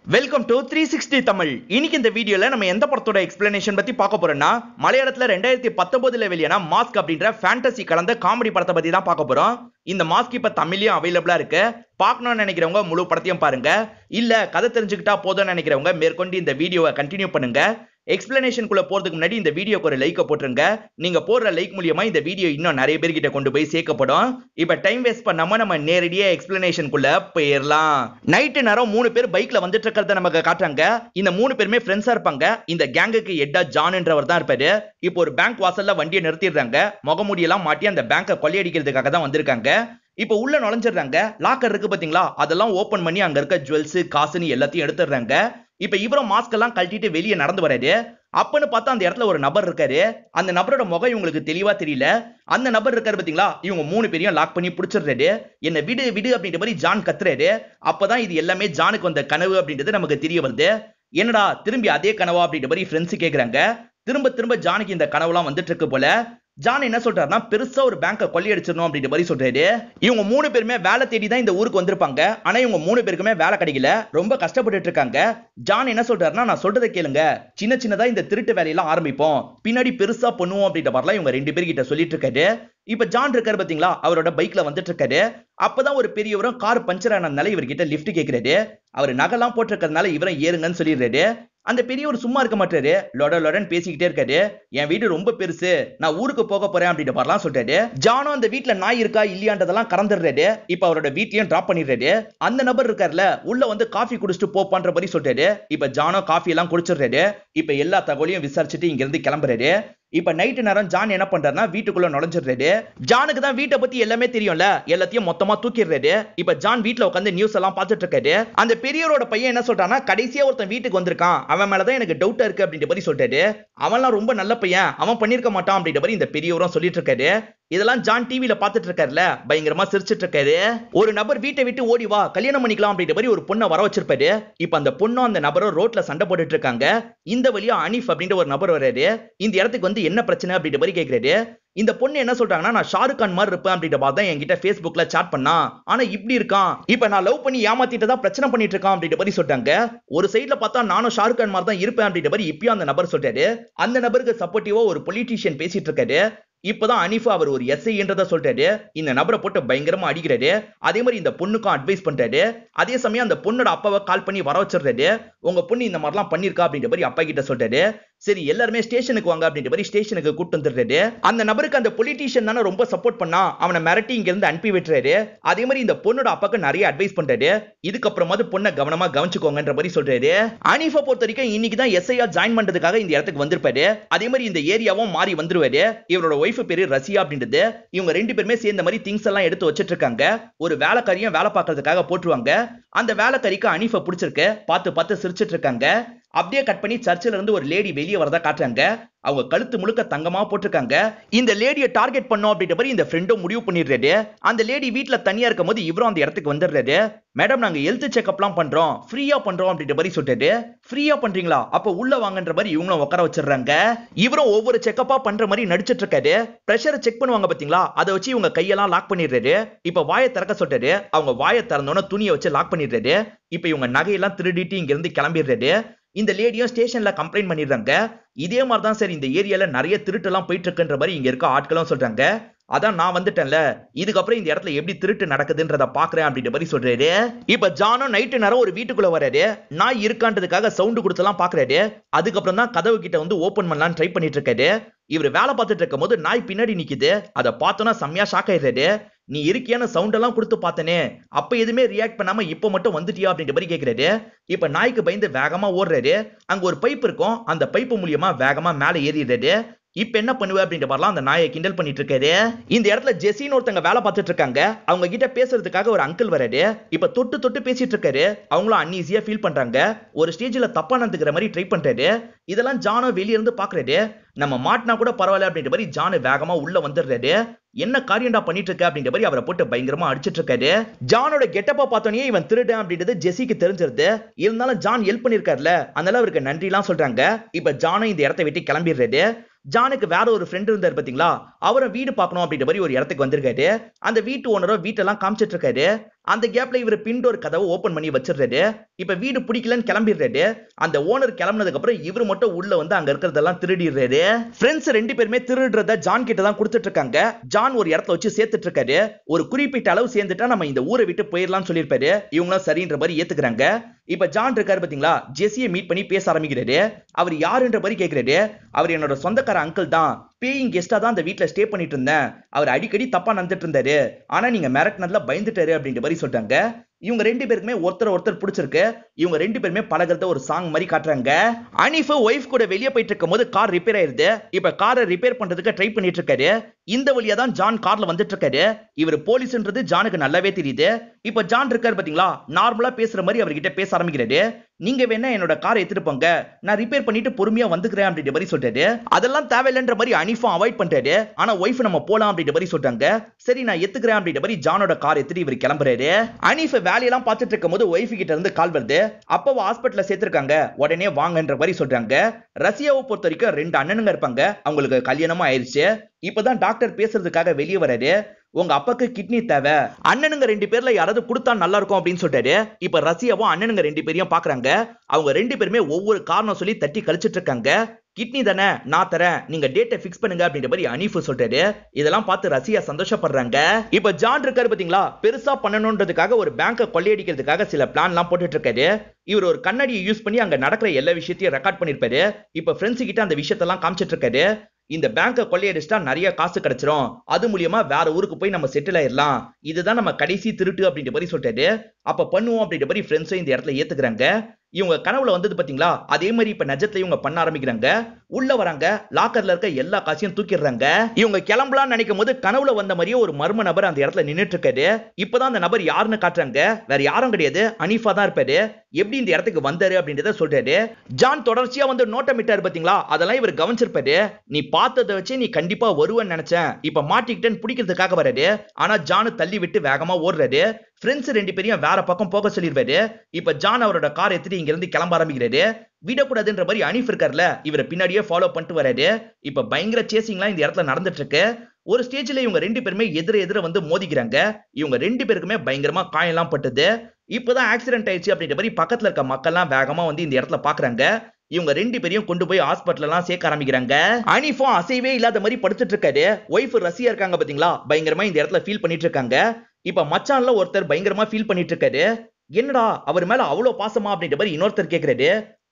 Welcome to 360 Tamil. இன்னைக்கு இந்த வீடியோல நம்ம எந்த படத்தோட எக்ஸ்பிளனேஷன் பத்தி பார்க்க போறோம்னா, மலையாளத்துல 2019ல வெளியான மாஸ்க் அப்படின்ற ஃபேண்டசி கலந்த காமெடி படத்தை பத்தி தான் பார்க்க போறோம். இந்த மாஸ்க் இப்ப தமிழ்லயும் அவைலபிளா இருக்கு. பார்க்கணும்னு நினைக்கிறவங்க முழு படத்தையும் பாருங்க. இல்ல கதை தெரிஞ்சுக்கிட்டா போதும்னு நினைக்கிறவங்க மேற்கொண்டு இந்த வீடியோவை கண்டினியூ பண்ணுங்க. எக்ஸ்பிளனேஷனுக்குள்ள போறதுக்கு முன்னாடி இந்த வீடியோக்கு ஒரு லைக் போட்டுருங்க. நீங்க போடுற லைக் மூலியமா இந்த வீடியோ இன்னும் நிறைய பேர்கிட்ட கொண்டு போய் சேர்க்கப்படும். இப்ப டைம் வேஸ்ட் பண்ணாம நம்ம நேரடியா எக்ஸ்பிளனேஷனுக்குள்ள போயிடலாம். நைட்டு நேரம் 3 பேர் பைக்ல வந்துட்டு இருக்கிறத நமக்கு காட்டுறாங்க. இந்த 3 பேருமே ஃப்ரெண்ட்ஸா இருப்பாங்க. இந்த கேங்குக்கு ஹெட்டா ஜான் என்றவர் தான் இருப்பாரு. இப்போ ஒரு பேங்க் வாசல்ல வண்டியை நிறுத்திடுறாங்க. முகமூடியெல்லாம் மாட்டி அந்த பேங்கை கொள்ளையடிக்கிறதுக்காக தான் வந்திருக்காங்க. இப்ப உள்ள நுழைஞ்சிடுறாங்க. லாக்கர் இருக்கு பாத்தீங்களா, அதெல்லாம் ஓபன் பண்ணி அங்க இருக்க ஜுவல்ஸ் காசுன்னு எல்லாத்தையும் எடுத்துடுறாங்க. இப்ப இவரும் மாஸ்க் எல்லாம் கழட்டிட்டு வெளியே நடந்து வராரு. அப்பன்னு பார்த்தா அந்த இடத்துல ஒரு நபர் இருக்காரு. அந்த நபரோட முகம் இவங்களுக்கு தெளிவா தெரியல. அந்த நபர் இருக்காரு பாத்தீங்களா, இவங்க 3 பேரையும் லாக் பண்ணி பிடிச்சிடுறாரு. என்ன விடு விடு அப்படின்ற மாதிரி ஜான் கத்துறாரு. அப்பதான் இது எல்லாமே ஜானுக்கு வந்த கனவு அப்படின்றது நமக்கு தெரிய வருது. என்னடா திரும்பி அதே கனவா அப்படின்ற மாதிரி ஃப்ரெண்ட்ஸ் கேக்குறாங்க. திரும்ப திரும்ப ஜானுக்கு இந்த கனவுலாம் வந்துட்டு இருக்கு போல. ஜான் என்ன சொல்றாருன்னா, பெருசா ஒரு பேங்கை கொள்ளையடிச்சிடணும் அப்படின்ற மாதிரி சொல்றாரு. இவங்க 3 பேருமே வேலை தேடி தான் இந்த ஊருக்கு வந்திருப்பாங்க. ஆனா இவங்க 3 பேருக்குமே வேலை கிடைக்கல. ரொம்ப கஷ்டப்பட்டு இருக்காங்க. ஜான் என்ன சொல்றாருன்னா, நான் சொல்றதை கேளுங்க, சின்ன சின்னதா இந்த திருட்டு வேலையெல்லாம் ஆரம்பிப்போம், பின்னாடி பெருசா பண்ணுவோம் அப்படின்ற மாதிரிலாம் இவங்க 2 பேர்கிட்ட சொல்லிட்டு இருக்காரு. இப்ப ஜான் இருக்காரு பாத்தீங்களா, அவரோட பைக்ல வந்துட்டு இருக்காரு. அப்பதான் ஒரு பெரியவரும் கார் பஞ்சர் ஆனதுனால இவர்கிட்ட லிஃப்ட் கேட்கிறாரு. அவர் நகைலாம் போட்டிருக்கிறதுனால இவரும் ஏறுங்கன்னு சொல்லிடுறாரு. அந்த பெரியவர் சும்மா இருக்க மாட்டாரு, லொட லொடன்னு பேசிக்கிட்டே இருக்காரு. என் வீடு ரொம்ப பெருசு, நான் ஊருக்கு போக போறேன் அப்படின்ற மாதிரிலாம் சொல்றாரு. ஜானும் அந்த வீட்டுல நாய் இருக்கா இல்லையான்றதெல்லாம் கறந்துடுறாரு. இப்ப அவரோட வீட்லயும் டிராப் பண்ணிடுறாரு. அந்த நபர் இருக்காருல, உள்ள வந்து காஃபி குடிச்சிட்டு போப்பான்ற மாதிரி சொல்றாரு. இப்ப ஜானும் காஃபி எல்லாம் குடிச்சிடுறாரு. இப்ப எல்லா தகவலையும் விசாரிச்சுட்டு இங்க இருந்து கிளம்புறாரு. இப்ப நைட்டு நேரம் ஜான் என்ன பண்றாருன்னா, வீட்டுக்குள்ள நுழைஞ்சிடுறாரு. ஜானுக்கு தான் வீட்டை பத்தி எல்லாமே தெரியும்ல, எல்லாத்தையும் மொத்தமா தூக்கிடுறாரு. இப்ப ஜான் வீட்டுல உட்காந்து நியூஸ் எல்லாம் பார்த்துட்டு இருக்காரு. அந்த பெரியவரோட பையன் என்ன சொல்றான்னா, கடைசியா ஒருத்தன் வீட்டுக்கு வந்திருக்கான், அவன் மேலதான் எனக்கு டவுட்டா இருக்கு அப்படின்ற மாதிரி சொல்றாரு. அவன்லாம் ரொம்ப நல்ல பையன், அவன் பண்ணிருக்க மாட்டான் அப்படின்ற மாதிரி இந்த பெரியவரும் சொல்லிட்டு இருக்காரு. இதெல்லாம் ஜான் டிவில பாத்துட்டு இருக்காருல, பயங்கரமா சிரிச்சிட்டு இருக்காரு. ஒரு நபர் வீட்டை விட்டு ஓடி வா, கல்யாணம் பண்ணிக்கலாம் அப்படின்ற மாதிரி ஒரு பொண்ணை வர வச்சிருப்பாரு. இப்ப அந்த பொண்ணும் அந்த நபரும் ரோட்ல சண்டை போட்டுட்டு இருக்காங்க. இந்த வழியா அனீஃப் அப்படின்ற ஒரு நபர் வராரு. இந்த இடத்துக்கு வந்து என்ன பிரச்சனை அப்படின்ற மாதிரி கேக்குறாரு. இந்த பொண்ணு என்ன சொல்றாங்கன்னா, நான் ஷாருக் கான் மாதிரி இருப்பேன் அப்படின்ற மாதிரி தான் என்கிட்ட Facebookல சாட் பண்ணா, ஆனா இப்படி இருக்கான், இப்ப நான் லவ் பண்ணி ஏமாத்திட்டு தான் பிரச்சனை பண்ணிட்டு இருக்கான் அப்படின்ற மாதிரி சொல்றாங்க. ஒரு சைடுல பார்த்தா நானும் ஷாருக் கான் மாதிரி தான் இருப்பேன் அப்படின்ற மாதிரி இப்பயும் அந்த நபர் சொல்றாரு. அந்த நபருக்கு சப்போர்ட்டிவா ஒரு பொலிட்டீஷியன் பேசிட்டு இருக்காரு. இப்பதான் அனீஃபா அவர் ஒரு எஸ்ஐ என்றத சொல்றாரு. இந்த நபரை போட்டு பயங்கரமா அடிக்கிறாரு. அதே மாதிரி இந்த பொண்ணுக்கும் அட்வைஸ் பண்றாரு. அதே சமயம் அந்த பொண்ணோட அப்பாவை கால் பண்ணி வர வச்சிடுறாரு. உங்க பொண்ணு இந்த மாதிரிலாம் பண்ணிருக்கா அப்படின்ற மாதிரி அப்பா கிட்ட சொல்றாரு. சரி எல்லாருமே ஸ்டேஷனுக்கு வாங்க அப்படின்ற மாதிரி ஸ்டேஷனுக்கு கூட்டு வந்துடுறாரு. அந்த நபருக்கு அந்த பொலிட்டீஷியன் தானே ரொம்ப சப்போர்ட் பண்ணா, அவனை மிரட்டி இங்க இருந்து அனுப்பி விட்டுறாரு. அதே மாதிரி இந்த பொண்ணோட அப்பாக்கு நிறைய அட்வைஸ் பண்றாரு. இதுக்கப்புறமாவது பொண்ணை கவனமா கவனிச்சுக்கோங்கன்ற மாதிரி சொல்றாரு. அனீஃபா பொறுத்த வரைக்கும் இன்னைக்கு தான் எஸ்ஐயா ஜாயின் பண்றதுக்காக இந்த இடத்துக்கு வந்திருப்பாரு. அதே மாதிரி இந்த ஏரியாவும் மாறி வந்துருவாரு. இவரோட ஒய்ஃப் பேரு ரசியா அப்படின்றது. இவங்க 2 பேருமே சேர்ந்த மாதிரி திங்ஸ் எல்லாம் எடுத்து வச்சிட்டு இருக்காங்க. ஒரு வேலைக்காரியும் வேலை பார்க்கறதுக்காக போட்டுருவாங்க. அந்த வேலைக்காரிக்கு அனீஃபா பிடிச்சிருக்கு. பார்த்து பார்த்து சிரிச்சிட்டு இருக்காங்க. அப்படியே கட் பண்ணி சர்ச்சில இருந்து ஒரு லேடி வெளியே வரதா காட்டுறாங்க. அவங்க கழுத்து முழுக்க தங்கமா போட்டிருக்காங்க. இந்த லேடியை டார்கெட் பண்ணோம் அப்படின்ற மாதிரி இந்த ஃப்ரெண்டும் முடிவு பண்ணிடுறாரு. அந்த லேடி வீட்டுல தனியா இருக்கும் போது இவரும் அந்த இடத்துக்கு வந்துடுறாரு. மேடம் நாங்க ஹெல்த் செக்அப்லாம் பண்றோம், ஃப்ரீயா பண்றோம் அப்படின்ற மாதிரி சொல்லிட்டு, ஃப்ரீயா பண்றீங்களா, அப்ப உள்ள வாங்கன்ற மாதிரி இவங்களும் உட்கார வச்சிடுறாங்க. இவரும் ஒவ்வொரு செக்கப்பா பண்ற மாதிரி நடிச்சிட்டு இருக்காரு. பிரஷரை செக் பண்ணுவாங்க பாத்தீங்களா, அதை வச்சு இவங்க கையெல்லாம் லாக் பண்ணிடுறாரு. இப்ப வாயை திறக்க சொல்றாரு. அவங்க வாயை திறந்தோன்னு துணியை வச்சு லாக் பண்ணிடுறாரு. இப்ப இவங்க நகையெல்லாம் திருடிட்டு இங்க இருந்து கிளம்பிடுறாரு. இந்த லேடியும் ஸ்டேஷன்ல கம்ப்ளைண்ட் பண்ணிடுறாங்க. இதே மாதிரி தான் சார் இந்த ஏரியால நிறைய திருட்டெல்லாம் போயிட்டு இருக்குன்ற மாதிரி இங்க இருக்க ஆட்களும் சொல்றாங்க. அதான் நான் வந்துட்டேன்ல, இதுக்கப்புறம் இந்த இடத்துல எப்படி திருட்டு நடக்குதுன்றத பாக்குறேன் அப்படின்ற மாதிரி சொல்றாரு. இப்ப ஜானும் நைட்டு நேரம் ஒரு வீட்டுக்குள்ள வராரு. நாய் இருக்கான்றதுக்காக சவுண்ட் கொடுத்தெல்லாம் பாக்குறாரு. அதுக்கப்புறம் தான் கதவு கிட்ட வந்து ஓபன் பண்ணலாம்னு ட்ரை பண்ணிட்டு இருக்காரு. இவர் வேலை பார்த்துட்டு இருக்கும் போது நாய் பின்னாடி நிக்குது. அதை பார்த்தோன்னா செம்மையா ஷாக் ஆயிடுறாரு. நீ இருக்கியான சவுண்ட் எல்லாம் கொடுத்து பார்த்தனே, அப்ப எதுவுமே ரியாக்ட் பண்ணாம இப்ப மட்டும் வந்துட்டியா அப்படின்ற மாதிரி கேக்குறாரு. இப்ப நாய்க்கு பயந்து வேகமா ஓடுறாரு. அங்க ஒரு பைப் இருக்கும். அந்த பைப்பு மூலியமா வேகமா மேல ஏறிடுறாரு. இப்ப என்ன பண்ணுவ அப்படின்ற மாதிரிலாம் அந்த நாயை கிண்டல் பண்ணிட்டு இருக்காரு. இந்த இடத்துல ஜெசின்னு ஒருத்தங்க வேலை பார்த்துட்டு இருக்காங்க. அவங்க கிட்ட பேசுறதுக்காக ஒரு அங்கிள் வராரு. இப்ப தொட்டு தொட்டு பேசிட்டு இருக்காரு. அவங்களும் அன்ஈஸியா ஃபீல் பண்றாங்க. ஒரு ஸ்டேஜ்ல தப்பா நடந்துக்கிற மாதிரி ட்ரை பண்றாரு. இதெல்லாம் ஜானோ வெளிய இருந்து பாக்குறாரு. நம்ம மாட்டினா கூட பரவாயில்ல அப்படின்ற மாதிரி ஜானு வேகமா உள்ள வந்துடுறாரு. என்ன காரியம்டா பண்ணிட்டு இருக்க அப்படின்ற மாதிரி அவரை போட்டு பயங்கரமா அடிச்சிட்டு இருக்காரு. ஜானோட கெட்டப்பா பார்த்தோன்னே இவன் திருடன் அப்படின்றது ஜெசிக்கு தெரிஞ்சிருது. இருந்தாலும் ஜான் ஹெல்ப் பண்ணிருக்காருல, அதனால அவருக்கு நன்றி எல்லாம் சொல்றாங்க. இப்ப ஜானும் இந்த இடத்தை விட்டு கிளம்பிடுறாரு. ஜானுக்கு வேற ஒரு ஃப்ரெண்ட் இருந்தார் பாத்தீங்களா, அவரை வீடு பார்க்கணும் அப்படின்ற மாதிரி ஒரு இடத்துக்கு வந்திருக்காரு. அந்த வீட்டு ஓனரோ வீட்டெல்லாம் காமிச்சிட்டு இருக்காரு. அந்த கேப்ல இவர் பின்டோர் கதவை ஓபன் பண்ணி வச்சிடுறாரு. இப்ப வீடு பிடிக்கலன்னு கிளம்பிடுறாரு. அந்த ஓனர் கிளம்பினதுக்கு அப்புறம் இவர் மட்டும் உள்ள வந்து அங்க இருக்கிறதெல்லாம் திருடிடுறாரு. ஃப்ரெண்ட்ஸ் ரெண்டு பேருமே திருடுறத ஜான் கிட்ட தான் கொடுத்துட்டு இருக்காங்க. ஜான் ஒரு இடத்துல வச்சு சேர்த்துட்டு இருக்காரு. ஒரு குறிப்பிட்ட அளவு சேர்ந்துட்டா நம்ம இந்த ஊரை விட்டு போயிடலாம்னு சொல்லியிருப்பாரு. இவங்களும் சரின்ற மாதிரி ஏத்துக்கிறாங்க. இப்ப ஜான் இருக்காரு பாத்தீங்களா, ஜெஸியை மீட் பண்ணி பேச ஆரம்பிக்கிறாரு. அவர் யாருன்ற மாதிரி கேட்கிறாரு. அவர் என்னோட சொந்தக்கார அங்கிள் தான். பேயிங் கெஸ்டா தான் அந்த வீட்டுல ஸ்டே பண்ணிட்டு இருந்தேன். அவர் அடிக்கடி தப்பா நடந்துட்டு இருந்தாரு. ஆனா நீங்க மிரட்டினதுல பயந்துட்டாரு அப்படின்ற மாதிரி சொல்றாங்க. இவங்க ரெண்டு பேருக்குமே ஒருத்தர் பிடிச்சிருக்கு. இவங்க ரெண்டு பேருமே பழகிறத ஒரு சாங் மாதிரி காட்டுறாங்க. அனீஃப் ஒய்ஃப் கூட வெளியே போயிட்டு இருக்கும்போது கார் ரிப்பேர் ஆயிருது. இப்ப காரை ரிப்பேர் பண்றதுக்கு ட்ரை பண்ணிட்டு இருக்காரு. இந்த வழியா தான் ஜான் கார்ல வந்துட்டு இருக்காரு. இவர் போலீஸ்ன்றது ஜானுக்கு நல்லாவே தெரியுது. இப்ப ஜான் இருக்காரு பாத்தீங்களா, நார்மலா பேசுற மாதிரி அவர்கிட்ட பேச ஆரம்பிக்கிறாரு. நீங்க வேணா என்னோட காரை எடுத்துட்டு போங்க, நான் ரிப்பேர் பண்ணிட்டு பொறுமையா வந்துக்கிறேன் அப்படின்ற மாதிரி சொல்றாரு. அதெல்லாம் தேவையில்லைன்ற மாதிரி அனீஃபும் அவாய்ட் பண்றாரு. ஆனா ஒய்ஃப் நம்ம போலாம் அப்படின்ற மாதிரி சொல்றாங்க. சரி நான் எத்துக்கிறேன் அப்படின்ற மாதிரி ஜானோட கார் எடுத்துட்டு இவர் கிளம்புறாரு. அனீஃப் வேலையெல்லாம் பார்த்துட்டு இருக்கும்போது ஒய்ஃப் கிட்ட இருந்து கால் வருது. அப்போ ஹாஸ்பிட்டல்ல சேர்த்திருக்காங்க, உடனே வாங்கன்ற மாதிரி சொல்றாங்க. ரஷ்யாவை பொறுத்த வரைக்கும் ரெண்டு அண்ணனுங்க இருப்பாங்க. அவங்களுக்கு கல்யாணமும் ஆயிருச்சு. இப்பதான் டாக்டர் பேசுறதுக்காக வெளியே வராரு. உங்க அப்பாக்கு கிட்னி தேவை, அண்ணனுங்க ரெண்டு பேர்ல யாராவது கொடுத்தா நல்லா இருக்கும் அப்படின்னு சொல்றாரு. இப்ப ரஷ்யாவும் அண்ணனுங்க ரெண்டு பேரையும் பாக்குறாங்க. அவங்க ரெண்டு பேருமே ஒவ்வொரு காரணம் சொல்லி தட்டி கழிச்சிட்டு இருக்காங்க. கிட்னி தானே, நான் தரேன், நீங்க டேட்டை பிக்ஸ் பண்ணுங்க அப்படின்ற மாதிரி அனீஃப் சொல்றாரு. இதெல்லாம் பார்த்து ரஷ்யா சந்தோஷப்படுறாங்க. இப்ப ஜான் இருக்காரு பாத்தீங்களா, பெருசா பண்ணணும்ன்றதுக்காக ஒரு பேங்கை கொள்ளையடிக்கிறதுக்காக சில பிளான் எல்லாம் போட்டுட்டு இருக்காரு. இவர் ஒரு கண்ணாடியை யூஸ் பண்ணி அங்க நடக்கிற எல்லா விஷயத்தையும் ரெக்கார்ட் பண்ணிருப்பாரு. இப்ப ஃப்ரெண்ட்ஸ் கிட்ட அந்த விஷயத்தெல்லாம் காமிச்சிட்டு இருக்காரு. இந்த பேங்கை கொள்ளையடிச்சிட்டா நிறைய காசு கிடைச்சிரும், அது மூலியமா வேற ஊருக்கு போய் நம்ம செட்டில் ஆயிடலாம், இதுதான் நம்ம கடைசி திருட்டு அப்படின்ற மாதிரி சொல்றாரு. அப்ப பண்ணுவோம் அப்படின்ற மாதிரி ஃப்ரெண்ட்ஸும் இந்த இடத்துல ஏத்துக்கிறாங்க. இவங்க கனவுல வந்தது பாத்தீங்களா, அதே மாதிரி இப்ப நிஜத்துல இவங்க பண்ண ஆரம்பிக்கிறாங்க. உள்ள வராங்க, லாக்கர்ல இருக்க எல்லா காசையும் தூக்கிடுறாங்க. இவங்க கிளம்பலாம்னு நினைக்கும் போது கனவுல வந்த மாதிரியே ஒரு மர்ம நபர் அந்த இடத்துல நின்னுட்டு இருக்காரு. இப்பதான் அந்த நபர் யாருன்னு காட்டுறாங்க. வேற யாரும் கிடையாது, அனீஃபா தான் இருப்பாரு. எப்படி இந்த இடத்துக்கு வந்தாரு அப்படின்றத சொல்றாரு. ஜான் தொடர்ச்சியா வந்து நோட்டமிட்டாரு பாத்தீங்களா, அதெல்லாம் இவர் கவனிச்சிருப்பாரு. நீ பார்த்ததை வச்சு நீ கண்டிப்பா வருவேன்னு நினைச்சேன், இப்ப மாட்டிக்கிட்டேன்னு பிடிக்கிறதுக்காக வராரு. ஆனா ஜானு தள்ளி விட்டு வேகமா ஓடுறாரு. ஃப்ரெண்ட்ஸ் ரெண்டு பேரையும் வேற பக்கம் போக சொல்லிடுவாரு. இப்ப ஜான் அவரோட கார் எடுத்துட்டு இங்க இருந்து கிளம்ப ஆரம்பிக்கிறாரு. விடக்கூடாதுன்ற மாதிரி அனீஃப் இருக்கார்ல, இவரை பின்னாடியே ஃபாலோ பண்ணிட்டு வராரு. இப்ப பயங்கர சேசிங்லாம் இந்த இடத்துல நடந்துட்டு இருக்கு. ஒரு ஸ்டேஜ்ல இவங்க ரெண்டு பேருமே எதிர வந்து மோதிக்கிறாங்க. இவங்க ரெண்டு பேருக்குமே பயங்கரமா காயெல்லாம் பட்டுது. இப்பதான் ஆக்சிடென்ட் ஆயிடுச்சு அப்படின்ற மாதிரி பக்கத்துல இருக்க மக்கள்லாம் வேகமா வந்து இந்த இடத்துல பாக்குறாங்க. இவங்க ரெண்டு பேரையும் கொண்டு போய் ஹாஸ்பிட்டல் எல்லாம் சேர்க்க ஆரம்பிக்கிறாங்க. அனீஃபும் அசைவே இல்லாத மாதிரி படுத்துட்டு இருக்காரு. ஒய்ஃப் ரஷ்யா இருக்காங்க பாத்தீங்களா, பயங்கரமா இந்த இடத்துல ஃபீல் பண்ணிட்டு இருக்காங்க. இப்ப மச்சான்ல ஒருத்தர் பயங்கரமா ஃபீல் பண்ணிட்டு இருக்காரு. என்னடா அவர் மேல அவ்வளவு பாசமா அப்படின்ற மாதிரி இன்னொருத்தர் கேக்குறாரு.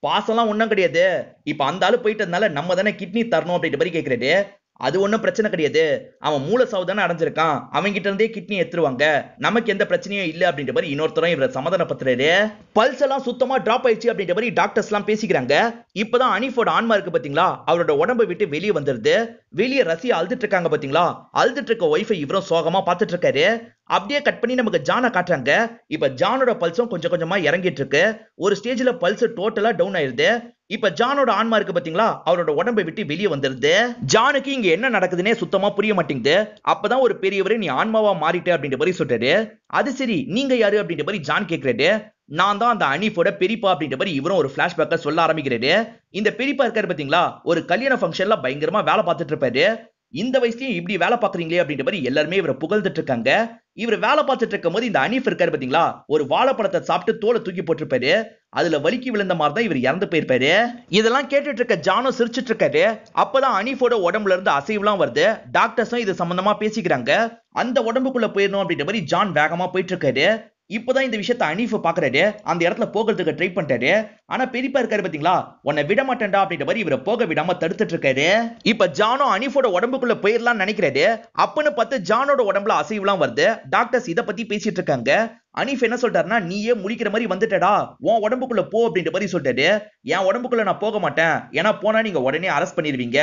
பாசம்லாம் ஒண்ணும் கிடையாது, இப்ப அந்த ஆளு போயிட்டதுனால நம்ம தானே கிட்னி தரணும் அப்படின்ற மாதிரி கேக்குறாரு. அது ஒண்ணும் பிரச்சனை கிடையாது, அவன் மூல சாவு தானே அடைஞ்சிருக்கான், அவங்க கிட்ட இருந்தே கிட்னி எடுத்துருவாங்க, நமக்கு எந்த பிரச்சனையும் இல்ல அப்படின்ற மாதிரி இன்னொருத்தரும் இவரை சமாதானப்படுத்துறாரு. பல்ஸ் எல்லாம் சுத்தமா டிராப் ஆயிடுச்சு அப்படின்ற மாதிரி டாக்டர்ஸ் எல்லாம் பேசிக்கிறாங்க. இப்பதான் அனீஃபோட ஆன்மா இருக்கு பாத்தீங்களா, அவரோட உடம்பை விட்டு வெளியே வந்துருது. வெளியே ரஷ்யா அழுதுட்டு இருக்காங்க பாத்தீங்களா, அழுதுட்டு இருக்க ஒய்ஃபை இவரும் சோகமா பார்த்துட்டு இருக்காரு. அப்படியே கட் பண்ணி நமக்கு ஜானை காட்டுறாங்க. இப்ப ஜானோட பல்ஸும் கொஞ்சம் கொஞ்சமா இறங்கிட்டு இருக்கு. ஒரு ஸ்டேஜ்ல பல்ஸ் டோட்டலா டவுன் ஆயிருது. இப்ப ஜானோட ஆன்மா இருக்கு பாத்தீங்களா, அவரோட உடம்பை விட்டு வெளியே வந்துருது. ஜானுக்கு இங்க என்ன நடக்குதுன்னே சுத்தமா புரிய மாட்டேங்குது. அப்பதான் ஒரு பெரியவரு நீ ஆன்மாவா மாறிட்ட அப்படின்ற மாதிரி சொல்றாரு. அது சரி நீங்க யாரு அப்படின்ற மாதிரி ஜான் கேக்குறாரு. நான் தான் அந்த அனீஃபோட பெரியப்பா அப்படின்ற மாதிரி இவரும் ஒரு பிளாஷ்பேக்க சொல்ல ஆரம்பிக்கிறாரு. இந்த பெரியப்பா இருக்காரு பாத்தீங்களா, ஒரு கல்யாண ஃபங்க்ஷன்ல பயங்கரமா வேலை பார்த்துட்டு இருப்பாரு. இந்த வயசுலயும் இப்படி வேலை பாக்குறீங்களே அப்படின்ற மாதிரி எல்லாருமே இவரை புகழ்ந்துட்டு இருக்காங்க. இவர் வேலை பார்த்துட்டு இருக்கும் போது இந்த அனீஃப் இருக்காரு பாத்தீங்களா, ஒரு வாழைப்பழத்தை சாப்பிட்டு தோலை தூக்கி போட்டிருப்பாரு. அதுல வலிக்கி விழுந்த மாதிரி தான் இவர் இறந்து போயிருப்பாரு. இதெல்லாம் கேட்டுட்டு இருக்க ஜானோ சிரிச்சிட்டு இருக்காரு. அப்பதான் அனீஃபோட உடம்புல இருந்து அசைவுலாம் வருது. டாக்டர்ஸும் இது சம்பந்தமா பேசிக்கிறாங்க. அந்த உடம்புக்குள்ள போயிடணும் அப்படின்ற மாதிரி ஜான் வேகமா போயிட்டு இருக்காரு. இப்பதான் இந்த விஷயத்த அனீஃப் பாக்குறாரு. அந்த இடத்துல போகிறதுக்கு ட்ரை பண்றாரு. ஆனா பெரியப்பா இருக்காரு பாத்தீங்களா, உன்னை விட மாட்டேன்டா அப்படின்ற மாதிரி இவரை போக விடாம தடுத்துட்டு இருக்காரு. இப்ப ஜானோ அனீஃபோட உடம்புக்குள்ள போயிடலாம் நினைக்கிறாரு. அப்பன்னு பார்த்து ஜானோட உடம்புல அசைவுலாம் வருது. டாக்டர்ஸ் இத பத்தி பேசிட்டு இருக்காங்க. அனீஃப் என்ன சொல்றாருன்னா, நீயே முடிக்கிற மாதிரி வந்துட்டடா, உன் உடம்புக்குள்ள போ அப்படின்ற மாதிரி சொல்றாரு. என் உடம்புக்குள்ள நான் போக மாட்டேன், ஏன்னா போனா நீங்க உடனே அரெஸ்ட் பண்ணிடுவீங்க,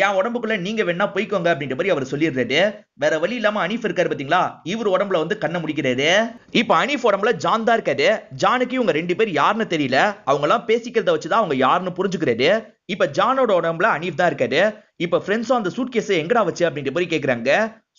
என் உடம்புக்குள்ள நீங்க வேணா போய்க்கோங்க அப்படின்ற மாதிரி அவர் சொல்லிடுறாரு. வேற வழி இல்லாம அனீஃப் இருக்காரு பாத்தீங்களா, இவர் உடம்புல வந்து கண்ணை முடிக்கிறாரு. இப்ப அனீஃப் உடம்புல ஜான் தான் இருக்காரு. ஜானுக்கு இவங்க ரெண்டு பேர் யாருன்னு தெரியல, அவங்க எல்லாம் பேசிக்கிறத வச்சுதான் அவங்க யாருன்னு புரிஞ்சுக்கிறாரு. இப்ப ஜானோட உடம்புல அனீஃப் தான் இருக்காரு. இப்ப ஃப்ரெண்ட்ஸும் அந்த சூட்கேஸை எங்கடா வச்சு அப்படின்ற மாதிரி கேக்குறாங்க.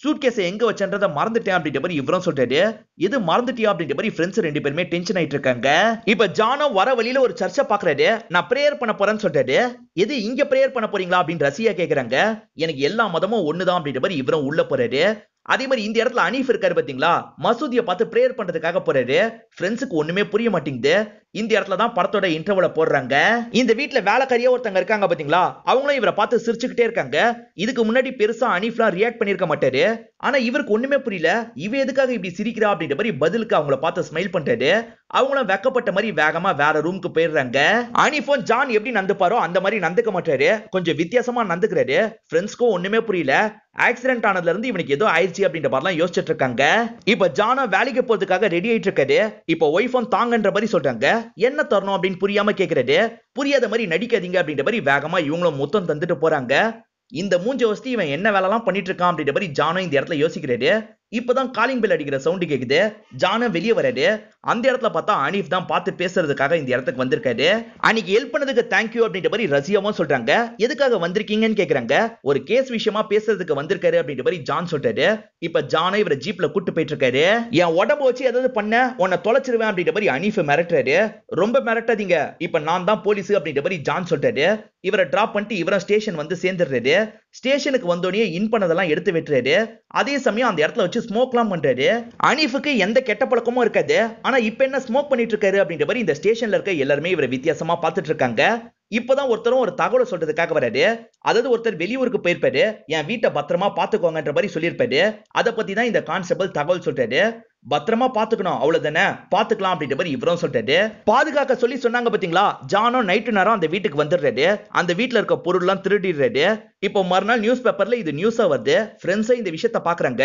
சூட்கேஸ எங்க வச்சன்றத மறந்துட்டேன் அப்படின்ற மாதிரி இவரும் சொல்றாரு. எது மறந்துட்டியா அப்படின்ற மாதிரி ஃப்ரெண்ட்ஸ் ரெண்டு பேருமே டென்ஷன் ஆயிட்டு இருக்காங்க. இப்ப ஜானோ வர வழியில ஒரு சர்ச்சை பாக்குறாரு. நான் பிரேயர் பண்ண போறேன்னு சொல்றாரு. எது இங்க பிரேயர் பண்ண போறீங்களா அப்படின்னு ரசியா கேக்குறாங்க. எனக்கு எல்லா மதமும் ஒண்ணுதான் அப்படின்ற மாதிரி இவரும் உள்ள போறாரு. அதே மாதிரி இந்த இடத்துல அனீஃப் இருக்காரு பாத்தீங்களா, மசூதியை பார்த்து பிரேயர் பண்றதுக்காக போறாரு. ஃப்ரெண்ட்ஸுக்கு ஒண்ணுமே புரிய மாட்டேங்குது. இந்த இடத்துல தான் படத்தோட இன்டர்வல போடுறாங்க. இந்த வீட்ல வேலைக்காரியா ஒருத்தங்க இருக்காங்க பாத்தீங்களா, அவங்களும் இவரை பார்த்து சிரிச்சுக்கிட்டே இருக்காங்க. இதுக்கு முன்னாடி பெருசா அனீஃப்லாம் ரியாக்ட் பண்ணிருக்க மாட்டாரு. ஆனா இவருக்கு ஒண்ணுமே புரியல. இவ எதுக்காக இப்படி சிரிக்கிறா அப்படின்ற மாதிரி பதிலுக்கு அவங்கள பார்த்து ஸ்மைல் பண்றாரு. அவங்களும் வெக்கப்பட்ட மாதிரி வேகமா வேற ரூமுக்கு போயிடுறாங்க. அனீஃபும் ஜான் எப்படி நந்துப்பாரோ அந்த மாதிரி நந்துக்க மாட்டாரு. கொஞ்சம் வித்தியாசமா நந்துக்கிறாரு. ஃப்ரெண்ட்ஸ்க்கும் ஒண்ணுமே புரியல. ஆக்சிடென்ட் ஆனதுல இருந்து இவனுக்கு ஏதோ ஆயிடுச்சு அப்படின்ற மாதிரிலாம் யோசிச்சுட்டு இருக்காங்க. இப்ப ஜானா வேலைக்கு போறதுக்காக ரெடி ஆயிட்டு இருக்காரு. இப்ப ஒய்ஃபும் தாங்கன்ற மாதிரி சொல்றாங்க. என்ன தரணும் அப்படின்னு புரியாம கேக்குறாரு. புரியாத மாதிரி நடிக்காதீங்க அப்படின்ற மாதிரி வேகமா இவங்களும் மொத்தம் தந்துட்டு போறாங்க. இந்த மூஞ்ச வச்சு இவன் என்ன வேலைலாம் பண்ணிட்டு இருக்கான் அப்படின்ற மாதிரி ஜானோ இந்த இடத்துல யோசிக்கிறாரு. இப்பதான் காலிங் பெல் அடிக்கிற சவுண்ட் கேக்குது. ஜானோ வெளியே வராரு. அந்த இடத்துல பார்த்தா அனீஃப் தான் பார்த்து பேசுறதுக்காக இந்த இடத்துக்கு வந்திருக்காரு. அன்னைக்கு ஹெல்ப் பண்ணதுக்கு தேங்க்யூ அப்படின்ற மாதிரி ரசியாவும் சொல்றாங்க. எதுக்காக வந்திருக்கீங்கன்னு கேக்குறாங்க. ஒரு கேஸ் விஷயமா பேசுறதுக்கு வந்திருக்காரு அப்படின்ற மாதிரி ஜான் சொல்றாரு. இப்ப ஜானோ இவரை ஜீப்ல கூட்டு போயிட்டு இருக்காரு. என் உடம்பு வச்சு ஏதாவது பண்ண உன்னை தொலைச்சிருவேன் அப்படின்ற மாதிரி அனீஃப் மிரட்டுறாரு. ரொம்ப மிரட்டாதீங்க, இப்ப நான் தான் போலீஸ் அப்படின்ற மாதிரி ஜான் சொல்றாரு. இவரை டிராப் பண்ணிட்டு இவரை ஸ்டேஷன் வந்து சேர்ந்துடுறாரு. ஸ்டேஷனுக்கு வந்தோடனே இன் பண்ணதெல்லாம் எடுத்து விட்டுறாரு. அதே சமயம் அந்த இடத்துல வச்சு ஸ்மோக்லாம் பண்றாரு. அனீஃபுக்கு எந்த கெட்ட பழக்கமும் இருக்காது. ஆனா இப்ப என்ன ஸ்மோக் பண்ணிட்டு இருக்காரு அப்படின்ற மாதிரி இந்த ஸ்டேஷன்ல இருக்க எல்லாருமே இவரை வித்தியாசமா பார்த்துட்டு இருக்காங்க. இப்பதான் ஒருத்தரும் ஒரு தகவலை சொல்றதுக்காக வராரு. அதாவது ஒருத்தர் வெளியூருக்கு போயிருப்பாரு. என் வீட்டை பத்திரமா பாத்துக்கோங்கன்ற மாதிரி சொல்லியிருப்பாரு. அதை பத்தி தான் இந்த கான்ஸ்டபிள் தகவல் சொல்றாரு. பத்திரமா பாத்துக்கணும், அவ்வளவுதானே, பாத்துக்கலாம் அப்படின்ற மாதிரி இவரும் சொல்றாரு. பாதுகாக்க சொல்லி சொன்னாங்க பாத்தீங்களா, ஜானோ நைட்டு நேரம் அந்த வீட்டுக்கு வந்துடுறாரு. அந்த வீட்டுல இருக்க பொருள் எல்லாம் திருடிடுறாரு. இப்போ மறுநாள் நியூஸ் பேப்பர்ல இது நியூஸா வருது. ஃப்ரெண்ட்ஸே இந்த விஷயத்த பாக்குறாங்க.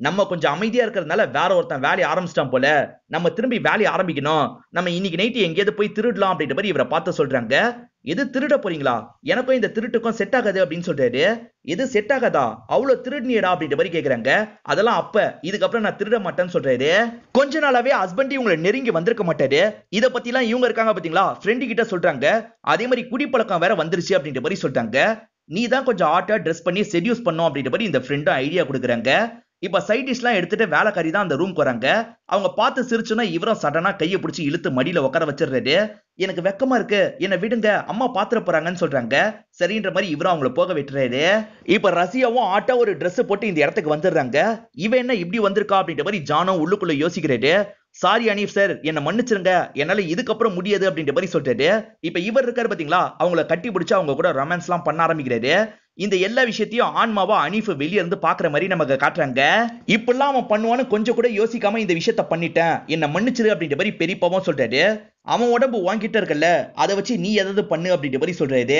நம்ம கொஞ்சம் அமைதியா இருக்கிறதுனால வேற ஒருத்தன் வேலையை ஆரம்பிச்சிட்டான் போல, நம்ம திரும்பி வேலையை ஆரம்பிக்கணும், நம்ம இன்னைக்கு நைட்டு எங்கேயாவது போய் திருடலாம் அப்படின்ற மாதிரி இவரை பார்த்து சொல்றாங்க. எது திருட போறீங்களா, எனக்கும் இந்த திருட்டுக்கும் செட் ஆகாது அப்படின்னு சொல்றாரு. எது செட் ஆகாதா, அவ்வளவு திருடினியடா அப்படின்ற மாதிரி கேக்குறாங்க. அதெல்லாம் அப்ப, இதுக்கப்புறம் நான் திருட மாட்டேன்னு சொல்றாரு. கொஞ்ச நாளாவே ஹஸ்பண்ட் இவங்களை நெருங்கி வந்திருக்க மாட்டாரு. இத பத்தி எல்லாம் இவங்க இருக்காங்க பாத்தீங்களா, ஃப்ரெண்டு கிட்ட சொல்றாங்க. அதே மாதிரி குடிப்பழக்கம் வேற வந்துருச்சு அப்படின்ற மாதிரி சொல்றாங்க. நீ தான் கொஞ்சம் ஆட்டா ட்ரெஸ் பண்ணி செடியூஸ் பண்ணும் அப்படின்ற மாதிரி இந்த ஃப்ரெண்டும் ஐடியா கொடுக்குறாங்க. இப்ப சைட் டிஷ்லாம் எடுத்துட்டு வேலைக்காரி தான் அந்த ரூம்க்கு வராங்க. அவங்க பார்த்து சிரிச்சுன்னா இவரும் சடனா கையை பிடிச்சி இழுத்து மடியில உட்கார வச்சிடுறாரு. எனக்கு வெக்கமா இருக்கு, என்ன விடுங்க, அம்மா பாத்துற போறாங்கன்னு சொல்றாங்க. சரின்ற மாதிரி இவரும் அவங்கள போக விட்டுறாரு. இப்ப ரசியாவும் ஆட்டா ஒரு Dress போட்டு இந்த இடத்துக்கு வந்துடுறாங்க. இவன் என்ன இப்படி வந்திருக்கா அப்படின்ற மாதிரி ஜானோ உள்ளுக்குள்ள யோசிக்கிறாரு. சாரி அனீஃப் சார், என்ன மன்னிச்சிருங்க, என்னால இதுக்கப்புறம் முடியாது அப்படின்ற மாதிரி சொல்றாரு. இப்ப இவர் இருக்காரு பாத்தீங்களா, அவங்கள கட்டி பிடிச்சு அவங்க கூட ரொமான்ஸ் எல்லாம் பண்ண ஆரம்பிக்கிறாரு. இந்த எல்லா விஷயத்தையும் ஆன்மாவா அனீஃப் வெளியே இருந்து பாக்குற மாதிரி நமக்கு காட்டுறாங்க. இப்பெல்லாம் அவன் பண்ணுவான்னு கொஞ்சம் கூட யோசிக்காம இந்த விஷயத்த பண்ணிட்டேன், என்ன மன்னிச்சிரு அப்படின்ற மாதிரி பெரியப்பாவும் சொல்றாரு. அவன் உடம்பு வாங்கிட்ட இருக்கல, அதை வச்சு நீ எதாவது பண்ணு அப்படின்ற மாதிரி சொல்றாரு.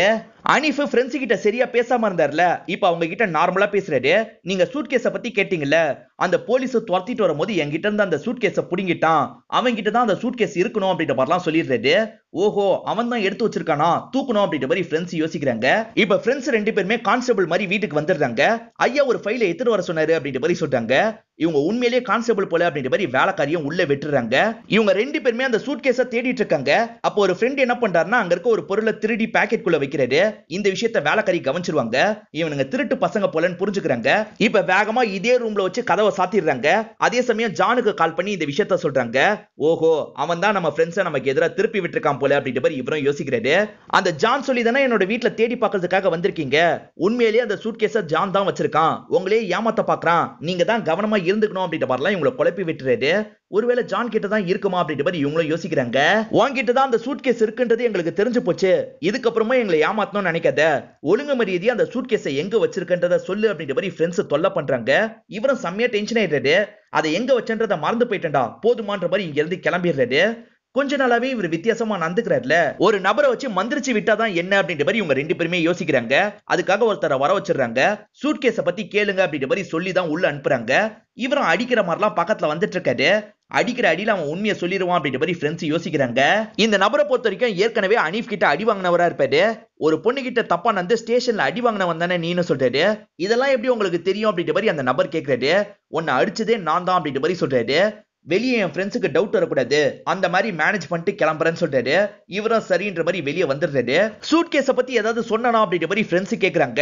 அனீஃப் ஃப்ரெண்ட்ஸ் கிட்ட சரியா பேசாம இருந்தார்ல, இப்ப அவங்க கிட்ட நார்மலா பேசுறாரு. நீங்க சூட்கேஸ பத்தி கேட்டீங்கல்ல, அந்த போலீஸ் துரத்திட்டு வரும்போது என்கிட்ட இருந்து அந்த சூட்கேஸ புடிங்கிட்டான், அவன் கிட்ட தான் அந்த சூட்கேஸ் இருக்கணும் அப்படின்ற மாதிரிலாம் சொல்லிடுறாரு. ஓஹோ, அவன் தான் எடுத்து வச்சிருக்கானா, தூக்கணும் அப்படின்ற மாதிரி ஃப்ரெண்ட்ஸ் யோசிக்கிறாங்க. இப்ப ஃப்ரெண்ட்ஸ் ரெண்டு பேருமே கான்ஸ்டபிள் மாதிரி வீட்டுக்கு வந்துடுறாங்க. ஐயா ஒரு ஃபைலை எடுத்துட்டு வர சொன்னாரு அப்படின்ற மாதிரி சொல்றாங்க. இவங்க உண்மையிலேயே கான்ஸ்டபிள் போல அப்படின்ற மாதிரி வேலைக்காரியும் உள்ள விட்டுறாங்க. இவங்க ரெண்டு பேருமே அந்த சூட்கேஸ தேடிட்டு இருக்காங்க. அப்போ ஒரு ஃப்ரெண்ட் என்ன பண்றாருன்னா, அங்க இருக்க ஒரு பொருளை திருடி பாக்கெட் குள்ள வைக்கிறாரு. இந்த விஷயத்தை வேலைக்காரி கவனிச்சிருவாங்க. இவனுங்க திருட்டு பசங்க போலன்னு புரிஞ்சுக்கிறாங்க. இப்ப வேகமா இதே ரூம்ல வச்சு கதவை சாத்திடுறாங்க. அதே சமயம் ஜானுக்கு கால் பண்ணி இந்த விஷயத்த சொல்றாங்க. ஓஹோ, அவன் தான் நம்ம ஃப்ரெண்ட்ஸை நமக்கு எதிராக திருப்பி விட்டுருக்கான் போல அப்படின்ற மாதிரி இவரும் யோசிக்கிறாரு. அந்த ஜான் சொல்லி தானே என்னோட வீட்டுல தேடி பார்க்கறதுக்காக வந்திருக்கீங்க, உண்மையிலேயே அந்த சூட்கேஸ ஜான் தான் வச்சிருக்கான், உங்களே ஏமாத்த பாக்குறான், நீங்க தான் கவனமா இருந்துக்கணும் அப்படின்ற மாதிரிலாம் இவங்களை குழப்பி விட்டுறாரு. ஒருவேளை ஜான் கிட்ட தான் இருக்குமா அப்படின்ற மாதிரி இவங்களும் யோசிக்கிறாங்க. வாங்கிட்டு தான் அந்த சூட்கேஸ் இருக்குன்றது எங்களுக்கு தெரிஞ்சு போச்சு, இதுக்கப்புறமா எங்களை ஏமாத்தணும்னு நினைக்காத, ஒழுங்கு மரியாதையா அந்த சூட்கேஸை எங்க வச்சிருக்கன்றத சொல்லு அப்படின்ற மாதிரி ஃப்ரெண்ட்ஸ் தொல்லை பண்றாங்க. இவரும் செம்மையா டென்ஷன் ஆயிடுறாரு. அதை எங்க வச்சன்றத மறந்து போயிட்டேன்டா, போதுமான்ற மாதிரி இங்க இருந்து கிளம்பிடுறாரு. கொஞ்ச நாளாவே இவர் வித்தியாசமா நடந்துக்கிறாருல, ஒரு நபரை வச்சு மந்திரிச்சு விட்டாதான் என்ன அப்படின்ற மாதிரி இவங்க ரெண்டு பேருமே யோசிக்கிறாங்க. அதுக்காக ஒருத்தரை வர வச்சிடுறாங்க. சூட்கேஸ பத்தி கேளுங்க அப்படின்ற மாதிரி சொல்லி தான் உள்ள அனுப்புறாங்க. இவரும் அடிக்கிற மாதிரிலாம் பக்கத்துல வந்துட்டு இருக்காரு. அடிக்கிற அடியில அவன் உண்மையை சொல்லிடுவான் அப்படின்ற மாதிரி ஃப்ரெண்ட்ஸ் யோசிக்கிறாங்க. இந்த நபரை பொறுத்த வரைக்கும் ஏற்கனவே அனீஃப் கிட்ட அடி வாங்கினவரா இருப்பாரு. ஒரு பொண்ணு கிட்ட தப்பா நடந்து ஸ்டேஷன்ல அடி வாங்கினவன் தானே நீன்னு சொல்றாரு. இதெல்லாம் எப்படி உங்களுக்கு தெரியும் அப்படின்ற மாதிரி அந்த நபர் கேட்கிறாரு. உன்னை அடிச்சதே நான் தான் அப்படின்ற மாதிரி சொல்றாரு. வெளியே என் ஃப்ரெண்ட்ஸுக்கு டவுட் வரக்கூடாது, அந்த மாதிரி மேனேஜ் பண்ணிட்டு கிளம்புறேன்னு சொல்றாரு. இவரும் சரின்ற மாதிரி வெளியே வந்துடுறாரு. சூட் கேஸ பத்தி ஏதாவது சொன்னா அப்படின்ற மாதிரி ஃப்ரெண்ட்ஸ் கேக்குறாங்க.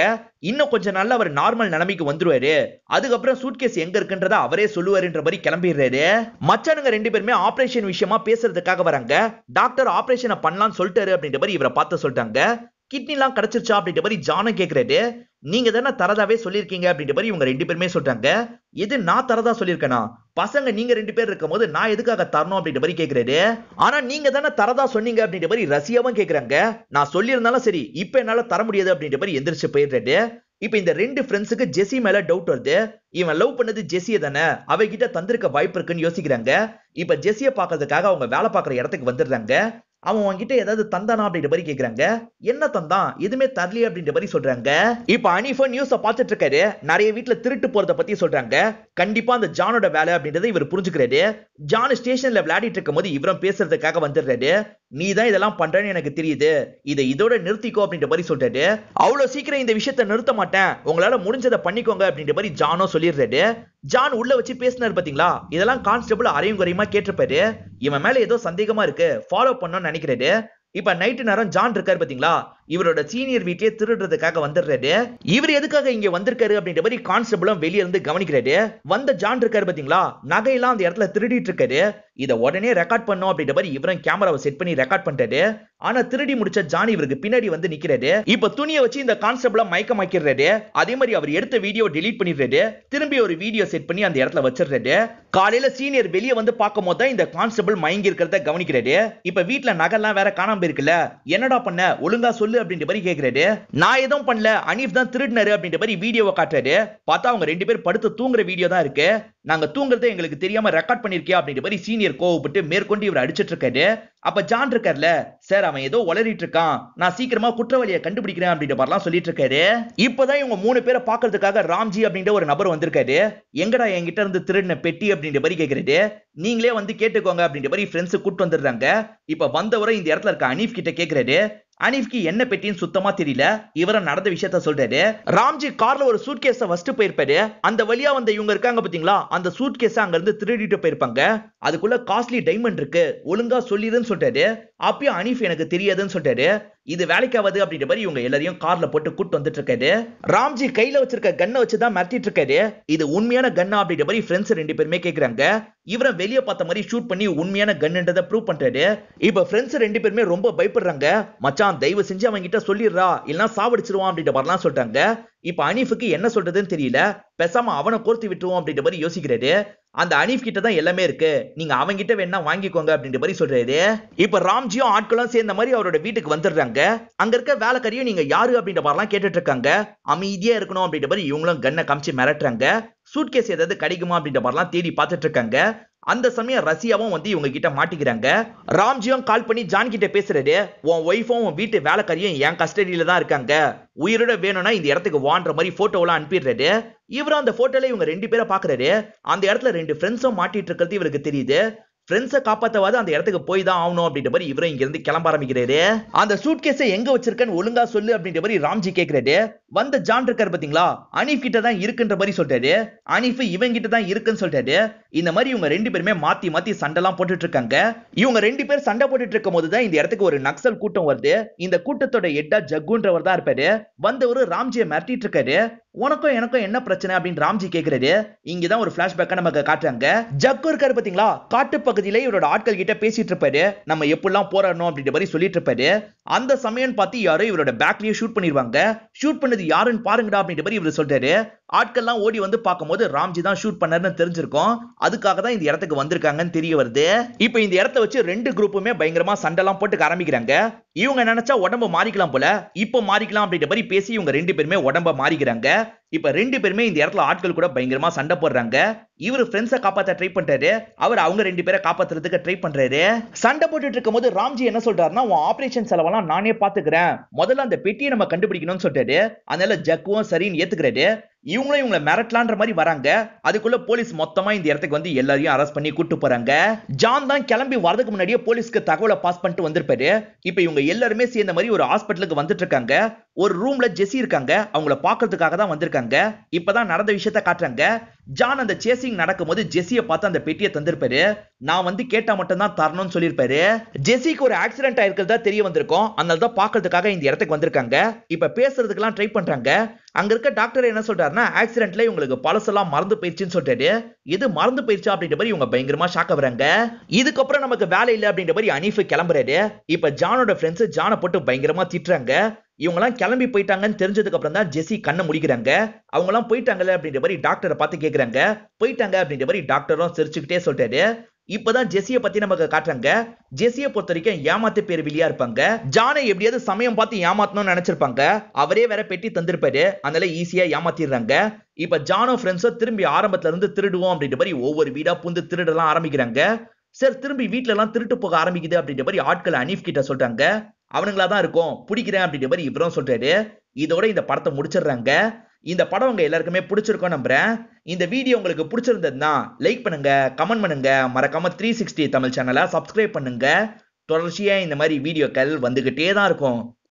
இன்னும் கொஞ்சம் நாள்ல அவர் நார்மல் நிலைமைக்கு வந்துருவாரு, அதுக்கப்புறம் சூட் கேஸ் எங்க இருக்குன்றத அவரே சொல்லுவாருன்ற மாதிரி கிளம்பிடுறாரு. மச்சானுங்க ரெண்டு பேருமே ஆபரேஷன் விஷயமா பேசுறதுக்காக வராங்க. டாக்டர் ஆபரேஷனை பண்ணலாம்னு சொல்லிட்டாரு அப்படின்ற மாதிரி இவரை பார்த்து சொல்லிட்டாங்க. கிட்னி எல்லாம் கிடைச்சிருச்சா அப்படின்ற மாதிரி ஜானும் கேக்குறாரு. நீங்க தானே தரதாவே சொல்லிருக்கீங்க அப்படின்ற மாதிரி இவங்க ரெண்டு பேருமே சொல்றாங்க. எது நான் தரதா சொல்லிருக்கேனா? பசங்க நீங்க ரெண்டு பேர் இருக்கும் போது நான் எதுக்காக தரணும் அப்படின்ற மாதிரி கேக்குறாரு. ஆனா நீங்க தானே தரதா சொன்னீங்க அப்படின்ற மாதிரி ரஷ்யாவும் கேக்குறாங்க. நான் சொல்லியிருந்தாலும் சரி, இப்ப என்னால தர முடியாது அப்படின்ற மாதிரி எந்திரிச்சு போயிடுறாரு. இப்ப இந்த ரெண்டு ஃப்ரெண்ட்ஸுக்கு ஜெசி மேல டவுட் வருது. இவன் லவ் பண்ணது ஜெசிய தானே, அவகிட்ட தந்திருக்க வாய்ப்பு இருக்குன்னு யோசிக்கிறாங்க. இப்ப ஜெசிய பாக்குறதுக்காக அவங்க வேலை பார்க்குற இடத்துக்கு வந்துடுறாங்க. அவன் உன்கிட்ட ஏதாவது தந்தானா அப்படின்ற மாதிரி கேக்குறாங்க. என்ன தந்தான்? எதுவுமே தரலையே அப்படின்ற மாதிரி சொல்றாங்க. இப்ப அனீஃபா நியூஸ பாத்துட்டு இருக்காரு. நிறைய வீட்டுல திருட்டு போறத பத்தி சொல்றாங்க. கண்டிப்பா அந்த ஜானோட வேலை அப்படின்றத இவர் புரிஞ்சுக்கிறாரு. ஜான் ஸ்டேஷன்ல விளையாடிட்டு இருக்கும் போது இவரும் பேசுறதுக்காக வந்துடுறாரு. நீ தான் இதெல்லாம் பண்றேன்னு எனக்கு தெரியுது, இதை இதோட நிறுத்திக்கோ அப்படின்ற மாதிரி சொல்றாரு. அவ்வளவு சீக்கிரம் இந்த விஷயத்த நிறுத்த மாட்டேன், உங்களால முடிஞ்சதை பண்ணிக்கோங்க அப்படின்ற மாதிரி ஜானோ சொல்லிடுறாரு. ஜான் உள்ள வச்சு பேசினாரு பாத்தீங்களா, இதெல்லாம் கான்ஸ்டபிள் அரையும் குறையுமா கேட்டிருப்பாரு. இவன் மேல ஏதோ சந்தேகமா இருக்கு, ஃபாலோ பண்ணணும்னு நினைக்கிறாரு. இப்ப நைட்டு நேரம் ஜான் இருக்காரு பாத்தீங்களா, இவரோட சீனியர் வீட்லயே திருடுறதுக்காக வந்துடுறாரு. இவர் எதுக்காக இங்க வந்திருக்காரு அப்படின்ற மாதிரி கான்ஸ்டபிளும் வெளியே இருந்து கவனிக்கிறாரு. வந்த ஜான் இருக்காரு பாத்தீங்களா, நகையெல்லாம் அந்த இடத்துல திருடிட்டு இருக்காரு. இத உடனே ரெக்கார்ட் பண்ணும் அப்படின்ற மாதிரி இவரும் கேமராவை செட் பண்ணி ரெக்கார்ட் பண்றாரு. ஆனா திருடி முடிச்ச ஜான் இவருக்கு பின்னாடி வந்து நிக்கிறாரு. இப்ப துணியை வச்சு இந்த கான்ஸ்டபிள மயக்கமாக்கிறாரு. அதே மாதிரி அவர் எடுத்த வீடியோ டெலீட் பண்ணிடுறாரு. திரும்பி ஒரு வீடியோ செட் பண்ணி அந்த இடத்துல வச்சிடுறாரு. காலையில சீனியர் வெளியே வந்து பார்க்கும் போது தான் இந்த கான்ஸ்டபிள் மயங்கி இருக்கிறத கவனிக்கிறாரு. இப்ப வீட்டுல நகைலாம் வேற காணாம இருக்குல்ல, என்னடா பண்ண, ஒழுங்கா சொல்லு அப்படின்ற மாதிரி கேக்குறாரு. நான் எதுவும் பண்ணல, அனீஃப் தான் திருடினாரு அப்படின்ற மாதிரி வீடியோவை காட்டுறாரு. பார்த்தா அவங்க ரெண்டு பேர் படுத்து தூங்குற வீடியோ தான் இருக்கு. நாங்க தூங்குறதை எங்களுக்கு தெரியாம ரெக்கார்ட் பண்ணிருக்கியா அப்படின்ற மாதிரி சீனியர் கோவப்பட்டு மேற்கொண்டு இவர் அடிச்சிட்டு இருக்காரு. அப்ப ஜான் இருக்கார்ல, சார் அவன் ஏதோ உளறிட்டு இருக்கான், நான் சீக்கிரமா குற்றவாளியை கண்டுபிடிக்கிறேன் அப்படின்ற மாதிரிலாம் சொல்லிட்டு இருக்காரு. இப்பதான் இவங்க மூணு பேரை பாக்குறதுக்காக ராம்ஜி அப்படின்ற ஒரு நபர் வந்திருக்காரு. எங்கடா என்கிட்ட இருந்து திருடின பெட்டி அப்படின்ற மாதிரி கேக்குறாரு. நீங்களே வந்து கேட்டுக்கோங்க அப்படின்ற மாதிரி ஃப்ரெண்ட்ஸ் கூட்டு வந்துடுறாங்க. இப்ப வந்தவரை இந்த இடத்துல இருக்க அனீஃப் கிட்ட கேக்குறாரு. அனீஃப்க்கு என்ன பெட்டின்னு சுத்தமா தெரியல. இவரும் நடந்த விஷயத்த சொல்றாரு. ராம்ஜி கார்ல ஒரு சூட் கேஸ வச்சுட்டு போயிருப்பாரு. அந்த வழியா வந்த இவங்க இருக்காங்க பாத்தீங்களா, அந்த சூட் கேஸ அங்க இருந்து திருடிட்டு போயிருப்பாங்க. அதுக்குள்ள காஸ்ட்லி டைமண்ட் இருக்கு, ஒழுங்கா சொல்லிடுன்னு சொல்றாரு. அப்பயும் அனீஃப் எனக்கு தெரியாதுன்னு சொல்றாரு. இது வேலைக்காவது அப்படின்ற மாதிரி இவங்க எல்லாரையும் கார்ல போட்டு கூட்டு வந்துட்டு இருக்காரு. ராம்ஜி கையில வச்சிருக்க கன்னை வச்சுதான் மிரட்டிட்டு இருக்காரு. இது உண்மையான கன்னா அப்படின்ற மாதிரி ஃப்ரெண்ட்ஸ் ரெண்டு பேருமே கேக்குறாங்க. இவரை வெளியே பார்த்த மாதிரி ஷூட் பண்ணி உண்மையான கன்ன்றத ப்ரூவ் பண்றாரு. இப்ப ஃப்ரெண்ட்ஸ் ரெண்டு பேருமே ரொம்ப பயப்படுறாங்க. மச்சான் தயவு செஞ்சு அவங்க கிட்ட சொல்லிடுறா, இல்லனா சாவடிச்சிருவான் அப்படின்ற மாதிரிலாம் சொல்றாங்க. இப்ப அனீஃபுக்கு என்ன சொல்றதுன்னு தெரியல. பேசாம அவனை கோர்த்து விட்டுருவோம் அப்படின்ற மாதிரி யோசிக்கிறாரு. அந்த அனீஃப் கிட்ட தான் எல்லாமே இருக்கு, நீங்க அவங்க கிட்ட வேணா வாங்கிக்கோங்க அப்படின்ற மாதிரி சொல்றாரு. இப்ப ராம்ஜியும் ஆட்களும் சேர்ந்த மாதிரி அவரோட வீட்டுக்கு வந்துடுறாங்க. அங்க இருக்க வேலைக்காரியும் நீங்க யாரு அப்படின்ற மாதிரிலாம் கேட்டுட்டு இருக்காங்க. அமைதியா இருக்கணும் அப்படின்ற மாதிரி இவங்களும் கன்னை காமிச்சு மிரட்டுறாங்க. சூட்கேஸ் ஏதாவது கிடைக்குமா அப்படின்ற மாதிரிலாம் தேடி பார்த்துட்டு இருக்காங்க. அந்த சமயம் ரஷ்யாவும் வந்து இவங்க கிட்ட மாட்டிக்கிறாங்க. ராம்ஜியும் கால் பண்ணி ஜான் கிட்ட பேசுறாரு. உன் ஒய்ஃபும் உன் வீட்டு வேலைக்காரியும் என் கஸ்டடியில தான் இருக்காங்க, உயிரோட வேணும்னா இந்த இடத்துக்கு வான்ற மாதிரி போட்டோலாம் அனுப்பிடுறாரு. இவரும் அந்த போட்டோல இவங்க ரெண்டு பேரை பாக்குறாரு. அந்த இடத்துல ரெண்டு ஃப்ரெண்ட்ஸும் மாட்டிட்டு இருக்கிறது இவருக்கு தெரியுது. ஃப்ரெண்ட்ஸை காப்பாத்தவாது அந்த இடத்துக்கு போய் தான் ஆகணும் அப்படின்ற மாதிரி இவரும் இங்க இருந்து கிளம்ப ஆரம்பிக்கிறாரு. அந்த சூட்கேஸை எங்க வச்சிருக்கன்னு ஒழுங்கா சொல்லு அப்படின்ற மாதிரி ராம்ஜி கேக்குறாரு. வந்த ஜான் இருக்காரு பாத்தீங்களா, அனீஃப் கிட்ட தான் இருக்குன்ற மாதிரி சொல்றாரு. அனீஃப் இவங்க கிட்ட தான் இருக்குன்னு சொல்றாரு. இந்த மாதிரி இவங்க ரெண்டு பேருமே மாத்தி மாத்தி சண்டைலாம் போட்டுட்டு இருக்காங்க. இவங்க ரெண்டு பேர் சண்டை போட்டுட்டு இருக்கும் போதுதான் இந்த இடத்துக்கு ஒரு நக்சல் கூட்டம் வருது. இந்த கூட்டத்தோட ஹெட்டா ஜக்குன்றவர் தான் இருப்பாரு. வந்தவரு ராம்ஜியை மிரட்டிட்டு இருக்காரு. உனக்கும் எனக்கும் என்ன பிரச்சனை அப்படின்னு ராம்ஜி கேக்குறாரு. இங்கதான் ஒரு பிளாஷ்பேக்கா நமக்கு காட்டுறாங்க. ஜக்கு இருக்காரு பாத்தீங்களா, காட்டு பகுதியில இவரோட ஆட்கள் கிட்ட பேசிட்டு இருப்பாரு. நம்ம எப்படிலாம் போராடணும் அப்படின்ற மாதிரி சொல்லிட்டு இருப்பாரு. அந்த சமயம் பார்த்து யாரோ இவரோட பேக்லயே ஷூட் பண்ணிடுவாங்க. ஷூட் பண்ணது யாருன்னு பாருங்கடா அப்படின்ற மாதிரி இவர் சொல்றாரு. ஆட்கள்லாம் ஓடி வந்து பார்க்கும்போது ராம்ஜி தான் ஷூட் பண்ணாருன்னு தெரிஞ்சிருக்கும். அதுக்காக தான் இந்த இடத்துக்கு வந்திருக்காங்கன்னு தெரிய வருது. இப்போ இந்த இடத்த வச்சு ரெண்டு குரூப்புமே பயங்கரமா சண்டைலாம் போட்டு ஆரம்பிக்கிறாங்க. இவங்க நினைச்சா உடம்ப மாறிக்கலாம் போல, இப்போ மாறிக்கலாம் அப்படின்ற மாதிரி பேசி இவங்க ரெண்டு பேருமே உடம்ப மாறிக்கிறாங்க. இப்ப ரெண்டு பேருமே இந்த இடத்துல ஆட்கள் கூட பயங்கரமா சண்டை போடுறாங்க. இவரு ஃப்ரெண்ட்ஸை காப்பாத்த ட்ரை பண்றாரு. அவர் அவங்க ரெண்டு பேரை காப்பாத்துறதுக்கு ட்ரை பண்றாரு. சண்டை போட்டுட்டு இருக்கும் போது ராம்ஜி என்ன சொல்றாருன்னா, உன் ஆபரேஷன் செலவெல்லாம் நானே பாத்துக்கிறேன், முதல்ல அந்த பெட்டியை நம்ம கண்டுபிடிக்கணும்னு சொல்றாரு. அதனால ஜக்குவும் சரின்னு ஏத்துக்கிறாரு. இவங்களும் இவங்களை மிரட்டலான்ற மாதிரி வராங்க. அதுக்குள்ள போலீஸ் மொத்தமா இந்த இடத்துக்கு வந்து எல்லாரையும் அரெஸ்ட் பண்ணி கூட்டு போறாங்க. ஜான் தான் கிளம்பி வரதுக்கு முன்னாடியே போலீஸ்க்கு தகவலை பாஸ் பண்ணிட்டு வந்திருப்பாரு. இப்ப இவங்க எல்லாருமே சேர்ந்த மாதிரி ஒரு ஹாஸ்பிட்டலுக்கு வந்துட்டு இருக்காங்க. ஒரு ரூம்ல ஜெசி இருக்காங்க. அவங்கள பாக்குறதுக்காக தான் வந்திருக்காங்க. இப்பதான் நடந்த விஷயத்த காட்டுறாங்க. ஜான் அந்த சேசிங் நடக்கும்போது ஜெசியை பார்த்து அந்த பெட்டியை தந்திருப்பாரு. நான் வந்து கேட்டா மட்டும் தான் தரணும்னு சொல்லியிருப்பாரு. ஜெசிக்கு ஒரு ஆக்சிடென்ட் ஆயிருக்கிறதா தெரிய வந்திருக்கும். அதனால தான் பாக்குறதுக்காக இந்த இடத்துக்கு வந்திருக்காங்க. இப்ப பேசுறதுக்கெல்லாம் ட்ரை பண்றாங்க. அங்க இருக்க டாக்டர் என்ன சொல்றாருன்னா, ஆக்சிடென்ட்ல இவங்களுக்கு பழசெல்லாம் மறந்து போயிடுச்சுன்னு சொல்றாரு. இது மறந்து போயிடுச்சா அப்படின்ற மாதிரி இவங்க பயங்கரமா ஷாக் ஆகுறாங்க. இதுக்கப்புறம் நமக்கு வேலை இல்லை அப்படின்ற மாதிரி அனீஃப் கிளம்புறாரு. இப்ப ஜானோட ஃப்ரெண்ட்ஸ் ஜானை போட்டு பயங்கரமா திட்டுறாங்க. இவங்கெல்லாம் கிளம்பி போயிட்டாங்கன்னு தெரிஞ்சதுக்கு அப்புறம் தான் ஜெசி கண்ணை முடிக்கிறாங்க. அவங்க எல்லாம் போயிட்டாங்கல்ல அப்படின்ற மாதிரி டாக்டரை பார்த்து கேக்குறாங்க. போயிட்டாங்க அப்படின்ற மாதிரி டாக்டரும் சிரிச்சுக்கிட்டே சொல்றாரு. இப்பதான் ஜெசியை பத்தி நமக்கு காட்டுறாங்க. ஜெசியை பொறுத்த வரைக்கும் ஏமாத்து பேர் வெளியா இருப்பாங்க. ஜானை எப்படியாவது சமயம் பார்த்து ஏமாத்தணும்னு நினைச்சிருப்பாங்க. அவரே வேற பெட்டி தந்திருப்பாரு. அதனால ஈஸியா ஏமாத்திடுறாங்க. இப்ப ஜானோ ஃப்ரெண்ட்ஸும் திரும்பி ஆரம்பத்துல இருந்து திருடுவோம் அப்படின்ற மாதிரி ஒவ்வொரு வீடா புந்து திருடலாம் ஆரம்பிக்கிறாங்க. சார் திரும்பி வீட்டுல எல்லாம் திருட்டு போக ஆரம்பிக்குது அப்படின்ற மாதிரி ஆட்கள் அனீஃப் கிட்ட சொல்றாங்க. அவனுங்களா தான் இருக்கும், பிடிக்கிறேன் அப்படின்ற மாதிரி இவரும் சொல்றாரு. இதோட இந்த படத்தை முடிச்சிடுறாங்க. இந்த படம் உங்க எல்லாருக்குமே பிடிச்சிருக்கும் நம்புறேன். இந்த வீடியோ உங்களுக்கு பிடிச்சிருந்ததுன்னா லைக் பண்ணுங்க, கமெண்ட் பண்ணுங்க, மறக்காம 360 தமிழ் சேனலை சப்ஸ்கிரைப் பண்ணுங்க. தொடர்ச்சியா இந்த மாதிரி வீடியோக்கள் வந்துகிட்டே தான் இருக்கும்.